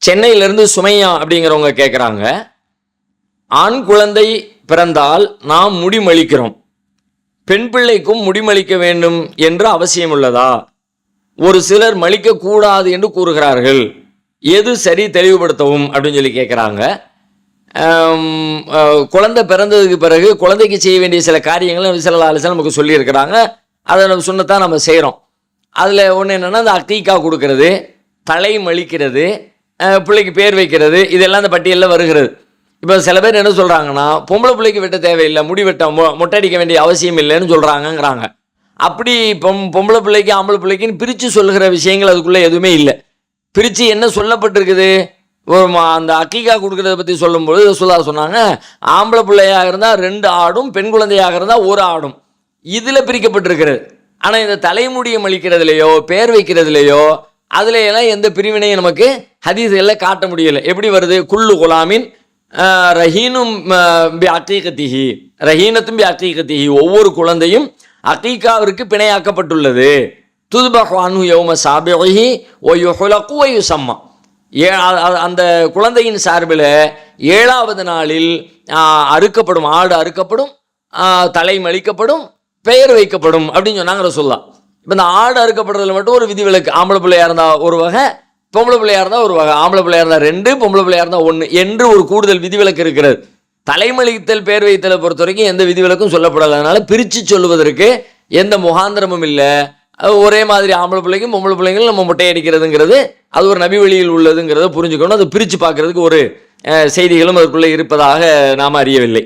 சென்னையிலேருந்து சுமையா அப்படிங்கிறவங்க கேட்குறாங்க, ஆண் குழந்தை பிறந்தால் நாம் முடிமளிக்கிறோம், பெண் பிள்ளைக்கும் முடிமளிக்க வேண்டும் என்று அவசியம் உள்ளதா? ஒரு சிலர் மளிக்கக்கூடாது என்று கூறுகிறார்கள், எது சரி தெளிவுபடுத்தவும் அப்படின்னு சொல்லி கேட்குறாங்க. குழந்தை பிறந்ததுக்கு பிறகு குழந்தைக்கு செய்ய வேண்டிய சில காரியங்களை ஸல்லல்லாஹு அலைஹி வஸல்லம் நமக்கு சொல்லியிருக்கிறாங்க. அதை நம்ம சுன்னத்தான் நம்ம செய்கிறோம். அதில் ஒன்று என்னென்னா, அந்த அக்கீக்கா கொடுக்கறது, தலை மலிக்கிறது, பிள்ளைக்கு பேர் வைக்கிறது, இதெல்லாம் அந்த பட்டியலில் வருகிறது. இப்போ சில பேர் என்ன சொல்கிறாங்கன்னா, பொம்பளை பிள்ளைக்கு வெட்ட தேவையில்லை, முடி வெட்ட மொட்டை அடிக்க வேண்டிய அவசியம் இல்லைன்னு சொல்கிறாங்கங்கிறாங்க. அப்படி பொம்பளை பிள்ளைக்கு ஆம்பளை பிள்ளைக்குன்னு பிரித்து சொல்லுகிற விஷயங்கள் அதுக்குள்ளே எதுவுமே இல்லை. பிரித்து என்ன சொல்லப்பட்டிருக்குது? அந்த அக்கீக்கா கொடுக்கறத பற்றி சொல்லும்போது ரசூலுல்லாஹ் சொன்னாங்க, ஆம்பளை பிள்ளையாக இருந்தால் 2 ஆடும், பெண் குழந்தையாக இருந்தால் 1 ஆடும், இதில் பிரிக்கப்பட்டிருக்கிறது. ஆனால் இந்த தலைமுடியை மலிக்கிறதுலையோ பேர் வைக்கிறதுலையோ அதுல எல்லாம் எந்த பிரிவினையும் நமக்கு ஹதீஸ்களில் காட்ட முடியலை. எப்படி வருது? குல்லு குலாமின் ரஹீனும் பி அக்கீகத்திஹி, ரஹீனத்தும் பி அக்கீகத்திஹி, ஒவ்வொரு குழந்தையும் அக்கீகாவிற்கு பிணையாக்கப்பட்டுள்ளது. துத்பஹு அன்ஹு யௌம சாபிஹி வ யுஹ்லகு வ யுஸம்மா, அந்த குழந்தையின் சார்பில் 7வது நாளில் அறுக்கப்படும், ஆடு அறுக்கப்படும், தலை மலிக்கப்படும், பெயர் வைக்கப்படும் அப்படின்னு சொன்னாங்க ரசூலுல்லாஹ். இப்போ இந்த ஆடு அறுக்கப்படுறதுல மட்டும் ஒரு விதிவிலக்கு. ஆம்பளை பிள்ளையாக இருந்தால் ஒரு வகை, பொம்பளை பிள்ளையாக இருந்தால் ஒரு வகை. ஆம்பளை பிள்ளையாக இருந்தால் 2, பொம்பளை பிள்ளையாக இருந்தால் 1 என்று ஒரு கூடுதல் விதிவிலக்கு இருக்கிறது. தலைமலித்தல் பேர் வைத்தலை பொறுத்த வரைக்கும் எந்த விதிவிலக்கும் சொல்லப்படலை. அதனால் பிரித்து சொல்லுவதற்கு எந்த முகாந்திரமும் இல்லை. ஒரே மாதிரி ஆம்பளை பிள்ளைக்கும் பொம்பளை பிள்ளைங்களும் நம்ம மொட்டை அடிக்கிறதுங்கிறது அது ஒரு நபி வழியில் உள்ளதுங்கிறத புரிஞ்சுக்கணும். அதை பிரித்து பார்க்கறதுக்கு ஒரு செய்திகளும் அதற்குள்ளே இருப்பதாக நாம் அறியவில்லை.